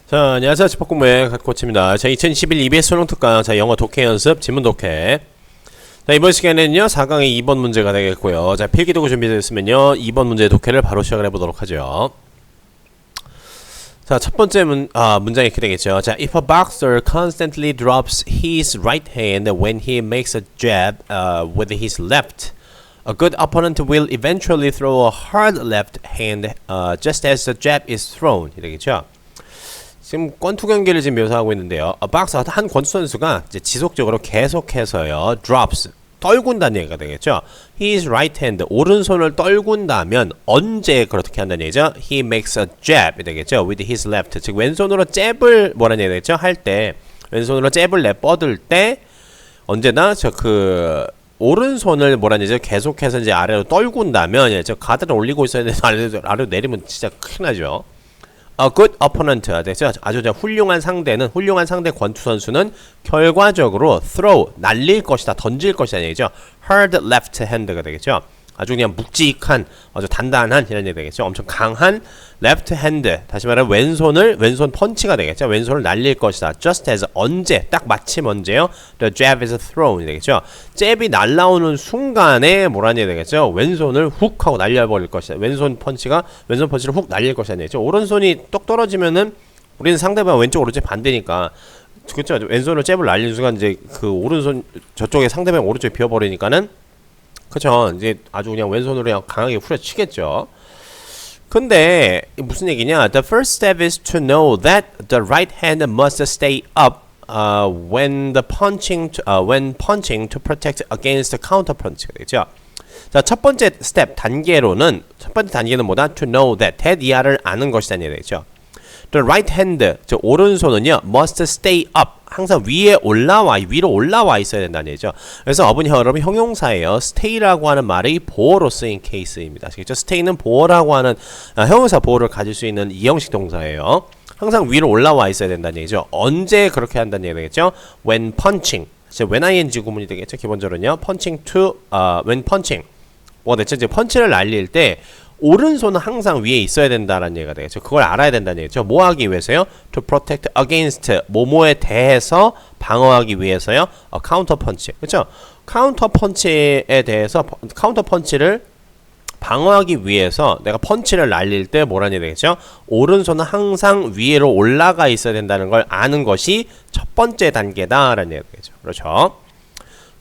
자, 안녕하세요. 집합공부의 갓코치입니다. 자, 2021 EBS 수능 특강, 자, 영어 독해 연습, 지문 독해. 자, 이번 시간에는요, 4강의 2번 문제가 되겠고요. 자, 필기도구 준비되었으면요, 2번 문제 독해를 바로 시작을 해보도록 하죠. 자, 첫 번째 문장이 이렇게 되겠죠. 자, if a boxer constantly drops his right hand when he makes a jab with his left, a good opponent will eventually throw a hard left hand just as the jab is thrown. 이 되겠죠. 지금 권투 경기를 지금 묘사하고 있는데요. 박서 한 권투 선수가 이제 지속적으로 계속해서요, drops 떨군다는 얘기가 되겠죠. His right hand 오른손을 떨군다면 언제 그렇게 한다는 얘기죠. He makes a jab 이 되겠죠. With his left 즉 왼손으로 잽을 뭐라는 얘기가 되겠죠. 할 때 왼손으로 잽을 내뻗을 때 언제나 오른손을 뭐라는 얘기죠. 계속해서 이제 아래로 떨군다면 가드를 올리고 있어야 되는데 아래로 내리면 진짜 큰일 나죠. A good opponent, 아주 훌륭한 훌륭한 상대 권투 선수는 결과적으로 throw, 날릴 것이다, 던질 것이다 얘기죠. Hard left hand가 되겠죠. 아주 그냥 묵직한, 아주 단단한 이런 얘기 되겠죠. 엄청 강한 left hand, 다시 말하면 왼손 펀치가 되겠죠. 왼손을 날릴 것이다. Just as 언제, 딱 마침 언제요? The jab is thrown 되겠죠. 잽이 날라오는 순간에 뭐라는 얘기 되겠죠. 왼손을 훅 하고 날려버릴 것이다. 왼손 펀치를 훅 날릴 것이다 얘기죠. 오른손이 똑 떨어지면은 우리는 상대방 왼쪽 오른쪽 반대니까 그렇죠. 왼손으로 잽을 날리는 순간 이제 그 오른손 저쪽에 상대방 오른쪽에 비어버리니까는 그쵸. 이제 아주 그냥 왼손으로 그냥 강하게 후려치겠죠. 근데 무슨 얘기냐? The first step is to know that the right hand must stay up when punching to protect against the counter punch. 그렇죠? 자, 첫 번째 단계는 뭐다? To know that 이하를 아는 것이다. 되겠죠. The right hand, 즉 오른손은요, must stay up. 항상 위로 올라와 있어야 된다는 얘기죠. 그래서 up은 여러분 형용사예요. stay라고 하는 말이 보어로 쓰인 케이스입니다. 아시겠죠? stay는 보어라고 하는 형용사 보어를 가질 수 있는 이형식 동사예요. 항상 위로 올라와 있어야 된다는 얘기죠. 언제 그렇게 한다는 얘기 되겠죠? When punching. when ing 구문이 되겠죠. 기본적으로는요. when punching. 뭐가 됐죠? 이제 펀치를 날릴 때 오른손은 항상 위에 있어야 된다는 얘기가 되겠죠. 그걸 알아야 된다는 얘기죠. 뭐 하기 위해서요? To protect against 뭐뭐에 대해서 방어하기 위해서요. 카운터 펀치. 그렇죠? 카운터 펀치를 방어하기 위해서 내가 펀치를 날릴 때 뭐라는 얘기 되겠죠? 오른손은 항상 위로 올라가 있어야 된다는 걸 아는 것이 첫 번째 단계다라는 얘기가 되겠죠. 그렇죠?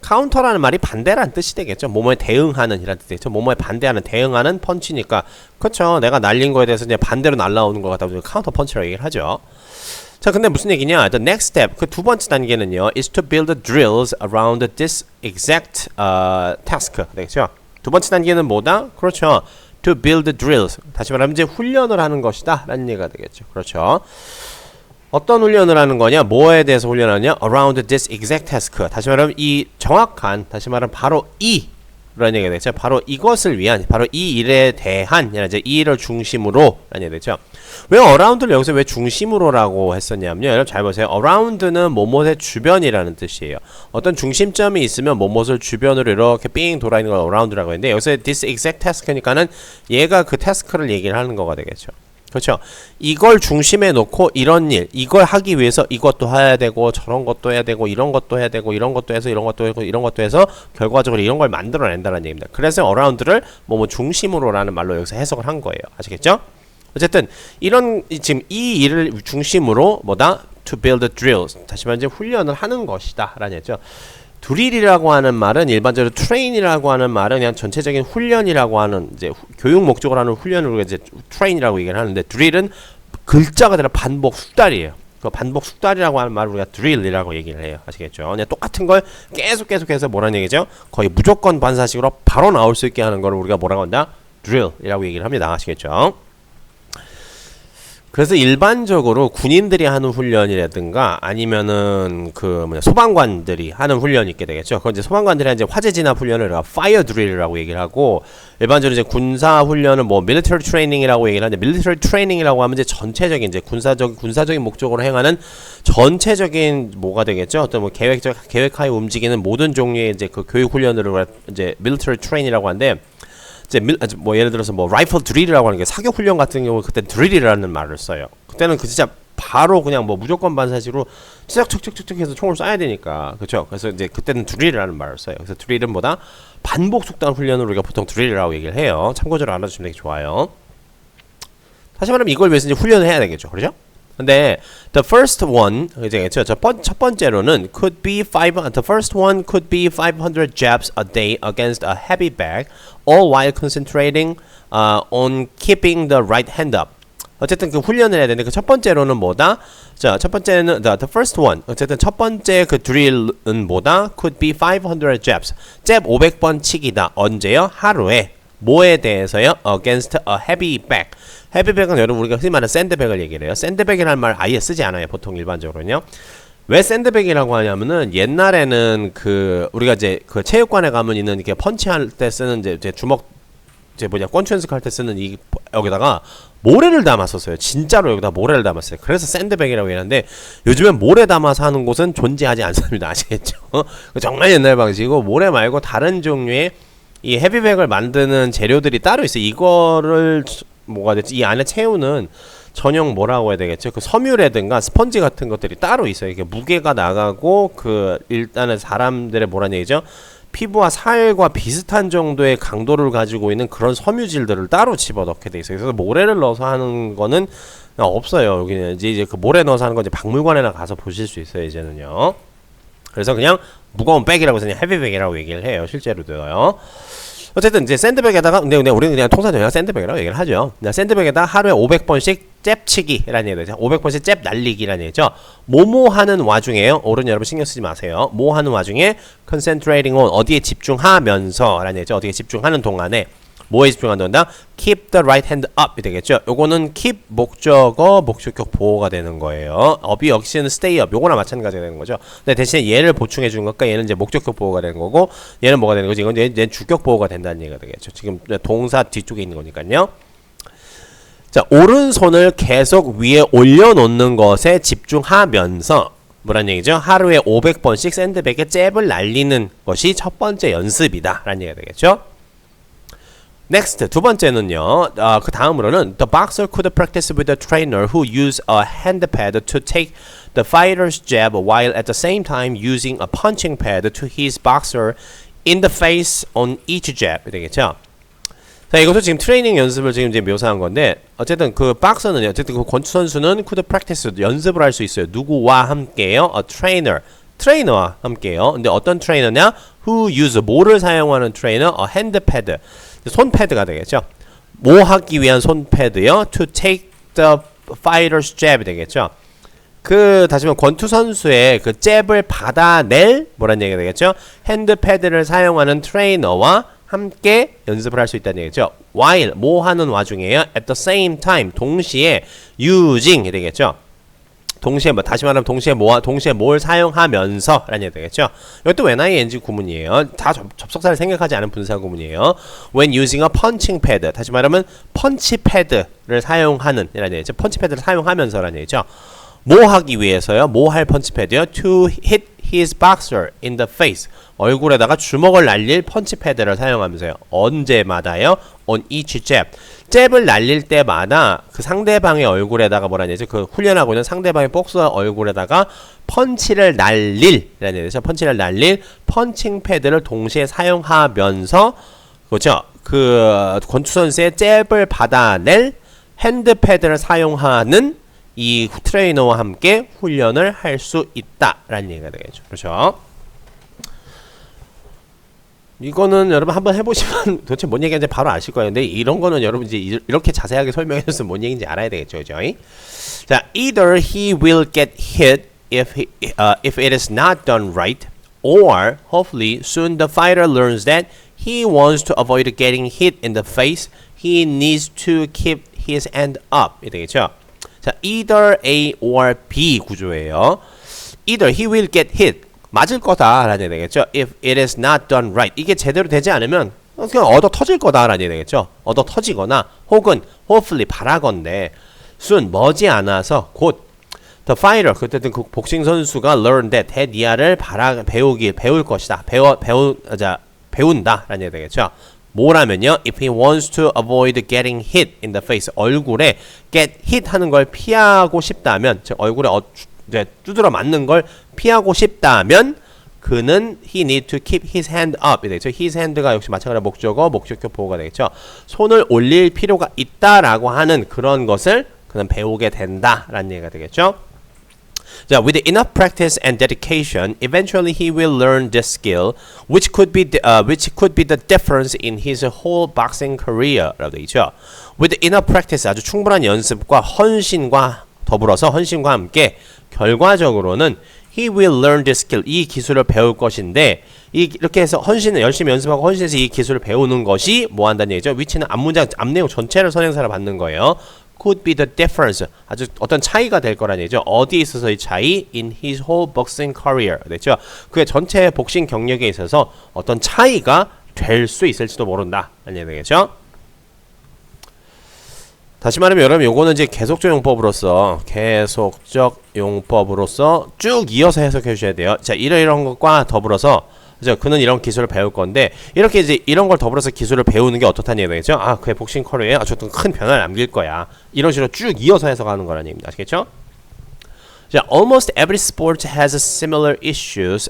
카운터라는 말이 반대라는 뜻이 되겠죠. 뭐뭐에 대응하는 이란 뜻이 되겠죠. 뭐뭐에 반대하는, 대응하는 펀치니까. 그렇죠. 내가 날린 거에 대해서 이제 반대로 날라오는 것 같다 보니 카운터 펀치라고 얘기를 하죠. 자, 근데 무슨 얘기냐? The next step, 그 두 번째 단계는요, is to build drills around this exact task. 되겠죠. 두 번째 단계는 뭐다? 그렇죠. To build drills. 다시 말하면 이제 훈련을 하는 것이다. 라는 얘기가 되겠죠. 그렇죠. 어떤 훈련을 하는 거냐? 뭐에 대해서 훈련하냐? Around this exact task. 다시 말하면 이 정확한, 다시 말하면 바로 라는 얘기가 되죠. 바로 이것을 위한, 바로 이 일에 대한, 이제 이 일을 중심으로 라는 얘기가 되죠. 왜 around를 여기서 왜 중심으로라고 했었냐면요. 여러분 잘 보세요. around는 뭐뭇의 주변이라는 뜻이에요. 어떤 중심점이 있으면 뭐뭇을 주변으로 이렇게 삥 돌아 있는 걸 around라고 했는데 여기서 this exact task니까는 얘가 그 태스크를 얘기를 하는 거가 되겠죠. 그렇죠. 이걸 중심에 놓고 이런 일, 이걸 하기 위해서 이것도 해야 되고 저런 것도 해야 되고 이런 것도 해야 되고 이런 것도 해서 이런 것도 하고 이런 것도 해서 결과적으로 이런 걸 만들어낸다는 얘기입니다. 그래서 around를 뭐 중심으로라는 말로 여기서 해석을 한 거예요. 아시겠죠? 어쨌든 지금 이 일을 중심으로 뭐다? To build drills. 다시 말해 훈련을 하는 것이다 라는 얘기죠. 드릴이라고 하는 말은 일반적으로 트레인이라고 하는 말은 그냥 전체적인 훈련이라고 하는 이제 교육 목적으로 하는 훈련을 이제 트레인이라고 얘기를 하는데 드릴은 글자가 아니라 반복 숙달이에요. 그 반복 숙달이라고 하는 말을 우리가 드릴이라고 얘기를 해요. 아시겠죠? 그냥 똑같은 걸 계속해서 뭐라는 얘기죠? 거의 무조건 반사식으로 바로 나올 수 있게 하는 걸 우리가 뭐라고 한다? 드릴이라고 얘기를 합니다. 아시겠죠? 그래서 일반적으로 군인들이 하는 훈련이라든가 아니면은 소방관들이 하는 훈련이 있게 되겠죠. 그건 이제 소방관들이 이제 화재 진압 훈련을 fire drill이라고 얘기를 하고 일반적으로 이제 군사 훈련은 뭐 military training이라고 얘기를 하는데 military training이라고 하면 이제 전체적인 이제 군사적인 목적으로 행하는 전체적인 뭐가 되겠죠. 어떤 뭐 계획하에 움직이는 모든 종류의 이제 그 교육 훈련들을 이제 military train이라고 하는데 이제 뭐 예를 들어서 뭐 라이플 드릴이라고 하는 게 사격 훈련 같은 경우 그때 드릴이라는 말을 써요. 그때는 그 진짜 바로 그냥 뭐 무조건 반사시로 척척척척 해서 총을 쏴야 되니까. 그렇죠? 그래서 이제 그때는 드릴이라는 말을 써요. 그래서 드릴은 뭐다? 반복 숙달 훈련을 우리가 보통 드릴이라고 얘기를 해요. 참고적으로 알아주시면 되게 좋아요. 다시 말하면 이걸 위해서 이제 훈련을 해야 되겠죠. 그렇죠? 근데 the first one 이제 첫 번째로는 the first one could be 500 jabs a day against a heavy bag, all while concentrating on keeping the right hand up. 어쨌든 그 훈련을 해야 되는데 그 첫 번째로는 뭐다? 자, 첫 번째는 the first one. 어쨌든 첫 번째 그 드릴은 뭐다? Could be 500 jabs. 잽 500번 치기다. 언제요? 하루에. 뭐에 대해서요? Against a heavy bag. 헤비백은 여러분 우리가 흔히 말하는 샌드백을 얘기를 해요. 샌드백이라는 말 아예 쓰지 않아요. 보통 일반적으로는요. 왜 샌드백이라고 하냐면은 옛날에는 그 우리가 이제 그 체육관에 가면 있는 이렇게 펀치할 때 쓰는 이제 주먹 이제 뭐냐 권투 연습할 때 쓰는 이 여기다가 모래를 담았었어요. 진짜로 여기다 모래를 담았어요. 그래서 샌드백이라고 얘기하는데 요즘엔 모래 담아서 하는 곳은 존재하지 않습니다. 아시겠죠? 정말 옛날 방식이고 모래 말고 다른 종류의 이 헤비백을 만드는 재료들이 따로 있어요. 이거를 뭐가 됐지? 이 안에 채우는 전용 뭐라고 해야 되겠죠? 그 섬유라든가 스펀지 같은 것들이 따로 있어요. 이게 무게가 나가고 그 일단은 사람들의 뭐란 얘기죠? 피부와 살과 비슷한 정도의 강도를 가지고 있는 그런 섬유질들을 따로 집어넣게 돼 있어요. 그래서 모래를 넣어서 하는 거는 없어요. 여기는 이제 그 모래 넣어서 하는 건 이제 박물관에나 가서 보실 수 있어요. 이제는요. 그래서 그냥 무거운 백이라고 해서 그냥 헤비백이라고 얘기를 해요. 실제로도요. 어쨌든 이제 샌드백에다가 근데 우리는 그냥 통상적으로 샌드백이라고 얘기를 하죠. 샌드백에다 하루에 500번씩 잽치기라는 얘기죠. 500번씩 잽 날리기라는 얘기죠. 뭐뭐 하는 와중에요. 어른 여러분 신경 쓰지 마세요. 뭐 하는 와중에 concentrating on 어디에 집중하면서라는 얘기죠. 어디에 집중하는 동안에 뭐에 집중한다? keep the right hand up 이 되겠죠. 요거는 keep 목적어 목적격 보호가 되는 거예요. up이 역시는 stay up 요거나 마찬가지가 되는 거죠. 근데 대신에 얘를 보충해 주는 것과 얘는 이제 목적격 보호가 되는 거고 얘는 뭐가 되는 거지? 이건 이제 주격 보호가 된다는 얘기가 되겠죠. 지금 동사 뒤쪽에 있는 거니까요. 자, 오른손을 계속 위에 올려놓는 것에 집중하면서 뭐란 얘기죠? 하루에 500번씩 샌드백에 잽을 날리는 것이 첫 번째 연습이다 라는 얘기가 되겠죠. Next, 두 번째는요. 그 다음으로는 The boxer could practice with a trainer who used a hand pad to take the fighter's jab while at the same time using a punching pad to his boxer in the face on each jab. 되겠죠? 자, 이것도 지금 트레이닝 연습을 지금 이제 묘사한 건데 어쨌든 그 박서는요. 어쨌든 그 권투 선수는 could practice 연습을 할 수 있어요. 누구와 함께요? A trainer. 트레이너와 함께요. 근데 어떤 트레이너냐? Who use 뭐를 사용하는 트레이너? A hand pad. 손 패드가 되겠죠. 뭐 하기 위한 손 패드요? To take the fighter's jab 되겠죠. 그 다시 말하면 권투 선수의 그 잽을 받아낼 뭐란 얘기가 되겠죠. 핸드 패드를 사용하는 트레이너와 함께 연습을 할 수 있다는 얘기죠. While 뭐 하는 와중에요? At the same time 동시에 using 이 되겠죠. 동시에 뭐 다시 말하면 동시에 뭘 사용하면서 라는 얘기 되겠죠. 이것도 when ing 구문이에요. 다 접속사를 생각하지 않은 분사 구문이에요. When using a punching pad 다시 말하면 펀치 패드를 사용하는 이라는 얘기죠. 펀치 패드를 사용하면서 라는 얘기죠. 뭐 하기 위해서요? 뭐 할 펀치 패드요? To hit his boxer in the face 얼굴에다가 주먹을 날릴 펀치 패드를 사용하면서요. 언제마다요? On each jab 잽을 날릴 때마다 그 상대방의 얼굴에다가 뭐라는 얘기죠? 그 훈련하고 있는 상대방의 복서 얼굴에다가 펀치를 날릴 라는 얘기죠. 펀치를 날릴 펀칭 패드를 동시에 사용하면서 그렇죠? 그 권투 선수의 잽을 받아낼 핸드 패드를 사용하는 이 트레이너와 함께 훈련을 할 수 있다라는 얘기가 되겠죠. 그렇죠? 이거는 여러분 한번 해보시면 도대체 뭔 얘기인지 바로 아실 거예요. 근데 이런 거는 여러분 이제 이렇게 자세하게 설명해줬으면 뭔 얘기인지 알아야 되겠죠. 그죠? 자, either he will get hit if it is not done right, or hopefully soon the fighter learns that he wants to avoid getting hit in the face. He needs to keep his hand up. 이 되겠죠? 자, either A or B 구조예요. Either he will get hit. 맞을 거다 라는 얘기 되겠죠. If it is not done right. 이게 제대로 되지 않으면 그냥 얻어 터질 거다 라는 얘기 되겠죠. 얻어 터지거나 혹은 hopefully 바라건대 soon 머지않아서 곧 the fighter 그때는 그 복싱 선수가 learn that 헤디아를 배울 것이다. 배운다 라는 얘기 되겠죠. 뭐라면요. If he wants to avoid getting hit in the face. 얼굴에 get hit 하는 걸 피하고 싶다면, 즉 얼굴에 이제 두드러 맞는 걸 피하고 싶다면 그는 he need to keep his hand up. 되겠죠. his hand가 역시 마찬가지로 목적어, 목적격 보호가 되겠죠. 손을 올릴 필요가 있다라고 하는 그런 것을 그는 배우게 된다라는 얘기가 되겠죠. 자, with enough practice and dedication, eventually he will learn this skill, which could be the difference in his whole boxing career라고 되어 있죠. With enough practice, 아주 충분한 연습과 헌신과 더불어서 헌신과 함께 결과적으로는 he will learn this skill, 이 기술을 배울 것인데 이렇게 해서 열심히 연습하고 헌신해서 이 기술을 배우는 것이 뭐 한다는 얘기죠. which는 앞문장, 앞내용 전체를 선행사로 받는 거예요. could be the difference, 아주 어떤 차이가 될 거라는 얘기죠. 어디에 있어서의 차이? in his whole boxing career. 됐죠? 그의 전체 복싱 경력에 있어서 어떤 차이가 될 수 있을지도 모른다. 라는 얘기죠. 다시 말하면 여러분 요거는 이제 계속적 용법으로서 쭉 이어서 해석해 주셔야 돼요. 자, 이런 것과 더불어서 그죠? 그는 이런 기술을 배울 건데 이렇게 이제 이런 걸 더불어서 기술을 배우는 게 어떻다는 얘기죠? 아, 그의 복싱 커리어에 아주 큰 변화를 남길 거야. 이런 식으로 쭉 이어서 해석하는 거라는 얘기입니다. 아시겠죠? 자, almost every sport has similar issues,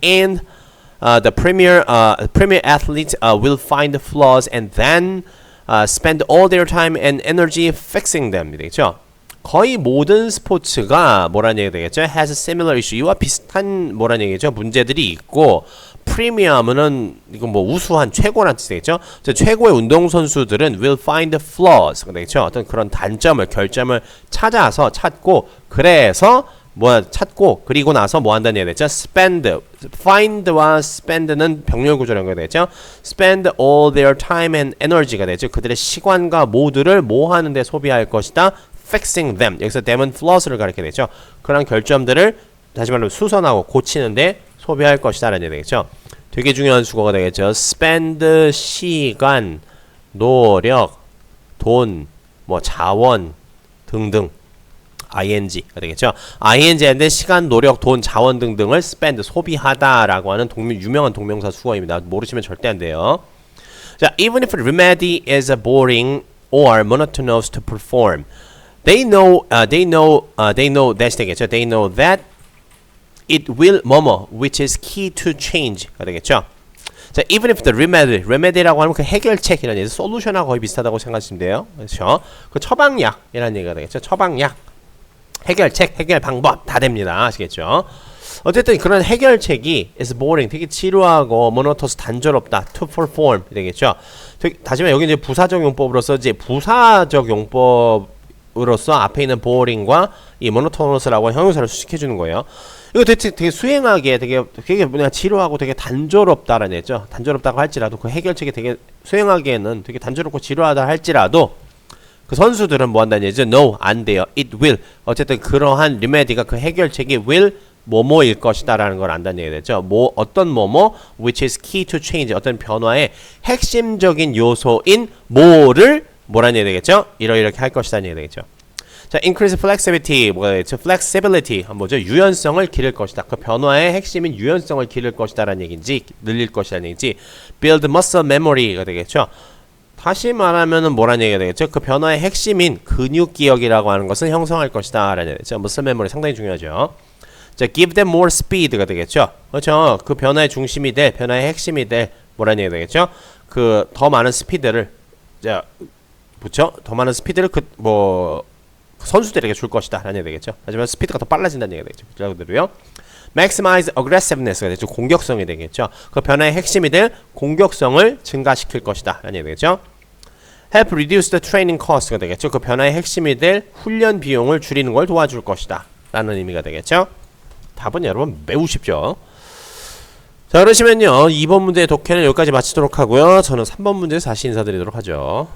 and the premier athletes will find flaws and then spend all their time and energy fixing them. 되겠죠? 거의 모든 스포츠가 뭐라는 얘기가 되겠죠? has a similar issue. 이와 비슷한 뭐라는 얘기죠? 문제들이 있고 프리미엄은 이건 뭐 우수한 최고란 뜻이 되겠죠? 최고의 운동선수들은 will find flaws. 되겠죠? 어떤 그런 단점을, 결점을 찾고 그래서 그리고 나서 뭐 한다는 얘기가 되죠? find와 spend는 병렬 구조라는 거 되겠죠? spend all their time and energy가 되죠. 그들의 시간과 모두를 뭐 하는데 소비할 것이다? fixing them. 여기서 them은 flaws를 가리게 되죠. 그런 결점들을 다시 말하면 수선하고 고치는데 소비할 것이다 라는 얘기 되겠죠. 되게 중요한 수거가 되겠죠. spend 시간, 노력, 돈, 자원 등등. ing가 되겠죠. ing인데 시간, 노력, 돈, 자원 등등을 spend, 소비하다라고 하는 유명한 동명사 수거입니다. 모르시면 절대 안 돼요. 자, even if remedy is boring or monotonous to perform, they know that 되겠죠. They know that it will which is key to change가 되겠죠. 자, even if the remedy라고 하면 그 해결책이라는 얘기, 솔루션하고 거의 비슷하다고 생각하시면 돼요. 그렇죠? 그 처방약이라는 얘기가 되겠죠. 처방약, 해결책, 해결 방법 다 됩니다. 아시겠죠? 어쨌든 그런 해결책이 is boring, 되게 지루하고 monotonous, 단조롭다, to perform 되겠죠. 다시 말해 여기 이제 부사적 용법으로서 앞에 있는 boring과 이 monotounous라고 형용사를 수식해 주는 거예요. 이거 되게 수행하기에 되게 지루하고 되게 단조롭다라는 얘기죠. 단조롭다고 할지라도 그 해결책이 되게 수행하기에는 되게 단조롭고 지루하다 할지라도 그 선수들은 뭐 한다는 얘기죠? No, 안 돼요. It will. 어쨌든 그러한 리메디가 그 해결책이 will 뭐뭐일 것이다 라는 걸 안다는 얘기 되죠. 어떤 뭐뭐 which is key to change, 어떤 변화의 핵심적인 요소인 뭐라는 얘기 되겠죠? 이렇게 할 것이다 는 얘기 되겠죠. 자, increase flexibility, 뭐가 되겠죠? flexibility, 뭐죠? 유연성을 기를 것이다. 그 변화의 핵심인 유연성을 기를 것이다 라는 얘기인지, 늘릴 것이라는 얘기인지, build muscle memory가 되겠죠. 다시 말하면은 뭐라는 얘기가 되겠죠? 그 변화의 핵심인 근육 기억이라고 하는 것은 형성할 것이다 라는 얘기죠. muscle memory 상당히 중요하죠. 자, give them more speed가 되겠죠. 그렇죠? 그 변화의 중심이 될, 변화의 핵심이 될 뭐라는 얘기가 되겠죠? 그 더 많은 스피드를, 자, 그렇죠? 더 많은 스피드를 선수들에게 줄 것이다 라는 얘기 되겠죠. 하지만 스피드가 더 빨라진다는 얘기가 되겠죠. 그대로요. maximize aggressiveness가 되죠. 공격성이 되겠죠. 그 변화의 핵심이 될 공격성을 증가시킬 것이다 라는 얘기 되겠죠. help reduce the training cost가 되겠죠. 그 변화의 핵심이 될 훈련 비용을 줄이는 걸 도와줄 것이다 라는 의미가 되겠죠. 답은 여러분 매우 쉽죠. 자, 그러시면요 2번 문제의 독해는 여기까지 마치도록 하고요. 저는 3번 문제 다시 인사드리도록 하죠.